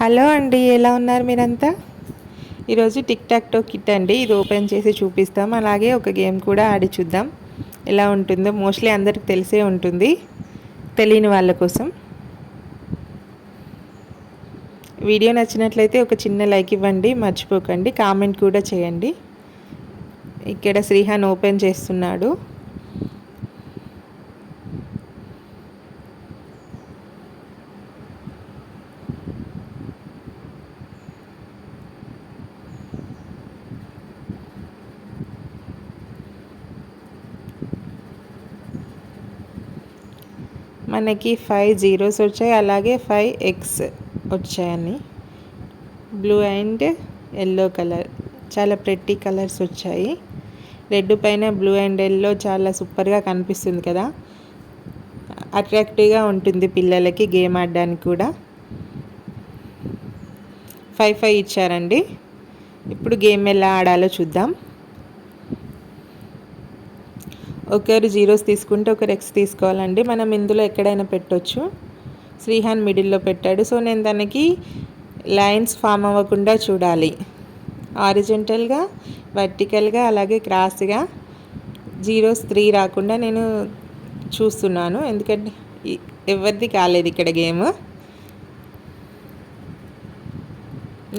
Hello అండి, ఎలా ఉన్నారు మీరంతా? ఈరోజు టిక్ టాక్ టో కిట్ అండి. ఇది ఓపెన్ చేసి చూపిస్తాం. అలాగే ఒక గేమ్ కూడా ఆడి చూద్దాం ఎలా ఉంటుందో. మోస్ట్లీ అందరికి తెలిసే ఉంటుంది, తెలియని వాళ్ళ కోసం. వీడియో నచ్చినట్లయితే ఒక చిన్న లైక్ ఇవ్వండి, మర్చిపోకండి. కామెంట్ కూడా చేయండి. ఇక్కడ శ్రీహాన్ ఓపెన్ చేస్తున్నాడు. మనకి 5 జీరోస్ వచ్చాయి, అలాగే 5 ఎగ్స్ వచ్చాయని. బ్లూ అండ్ ఎల్లో కలర్, చాలా ప్రెట్టి కలర్స్ వచ్చాయి. రెడ్ పైన బ్లూ అండ్ ఎల్లో చాలా సూపర్గా కనిపిస్తుంది కదా, అట్రాక్టివ్గా ఉంటుంది పిల్లలకి గేమ్ ఆడడానికి కూడా. 5 ఇచ్చారండి. ఇప్పుడు గేమ్ ఎలా ఆడాలో చూద్దాం. ఒకరు జీరోస్ తీసుకుంటే ఒకరు ఎక్స్ తీసుకోవాలండి. మనం ఇందులో ఎక్కడైనా పెట్టొచ్చు. శ్రీహాన్ మిడిల్లో పెట్టాడు, సో నేను దానికి లైన్స్ ఫామ్ అవ్వకుండా చూడాలి. హారిజంటల్గా, వర్టికల్గా, అలాగే క్రాస్గా జీరోస్ 3 రాకుండా నేను చూస్తున్నాను. ఎందుకంటే ఎవరిది కాలేదు ఇక్కడ గేమ్.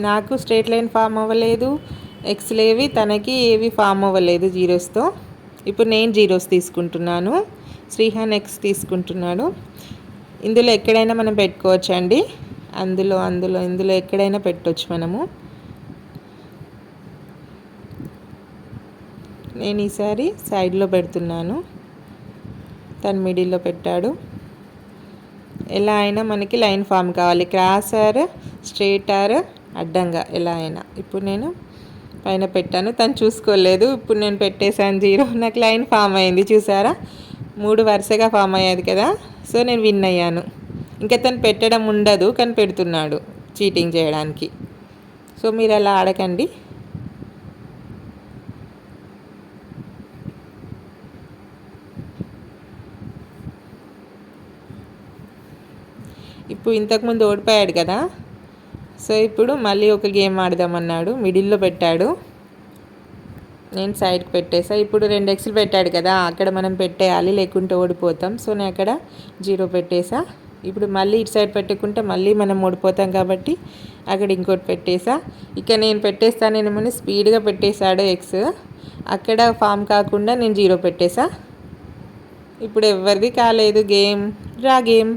నాకు స్ట్రేట్ లైన్ ఫామ్ అవ్వలేదు, ఎక్స్ లేవి, తనకి ఏవి ఫామ్ అవ్వలేదు జీరోస్తో. ఇప్పుడు నేను జీరోస్ తీసుకుంటున్నాను, శ్రీహాన్ ఎక్స్ తీసుకుంటున్నాడు. ఇందులో ఎక్కడైనా మనం పెట్టుకోవచ్చు అండి. ఇందులో ఎక్కడైనా పెట్టవచ్చు మనము. నేను ఈసారి సైడ్లో పెడుతున్నాను, తను మిడిల్లో పెట్టాడు. ఎలా అయినా మనకి లైన్ ఫామ్ కావాలి, క్రాస్ ఆర్ స్ట్రేట్ ఆర్ అడ్డంగా ఎలా అయినా. ఇప్పుడు నేను పైన పెట్టాను, తను చూసుకోలేదు. ఇప్పుడు నేను పెట్టేశాను జీరో, నాకు లైన్ ఫామ్ అయింది. చూసారా, 3 వరుసగా ఫామ్ అయ్యేది కదా, సో నేను విన్ అయ్యాను. ఇంకా తను పెట్టడం ఉండదు, కానీ పెడుతున్నాడు చీటింగ్ చేయడానికి. సో మీరు అలా ఆడకండి. ఇప్పుడు ఇంతకుముందు ఓడిపోయాడు కదా, సో ఇప్పుడు మళ్ళీ ఒక గేమ్ ఆడదామన్నాడు. మిడిల్లో పెట్టాడు, నేను సైడ్కి పెట్టేసా. ఇప్పుడు 2 ఎక్స్లు పెట్టాడు కదా, అక్కడ మనం పెట్టేయాలి, లేకుంటే ఓడిపోతాం. సో నేను అక్కడ జీరో పెట్టేసా. ఇప్పుడు మళ్ళీ ఇటు సైడ్ పెట్టుకుంటే మళ్ళీ మనం ఓడిపోతాం కాబట్టి అక్కడ ఇంకోటి పెట్టేసా. ఇక నేను పెట్టేస్తానేమో స్పీడ్గా పెట్టేశాడు ఎక్స్, అక్కడ ఫామ్ కాకుండా నేను జీరో పెట్టేసా. ఇప్పుడు ఎవరిది కాలేదు, గేమ్ డ్రా గేమ్.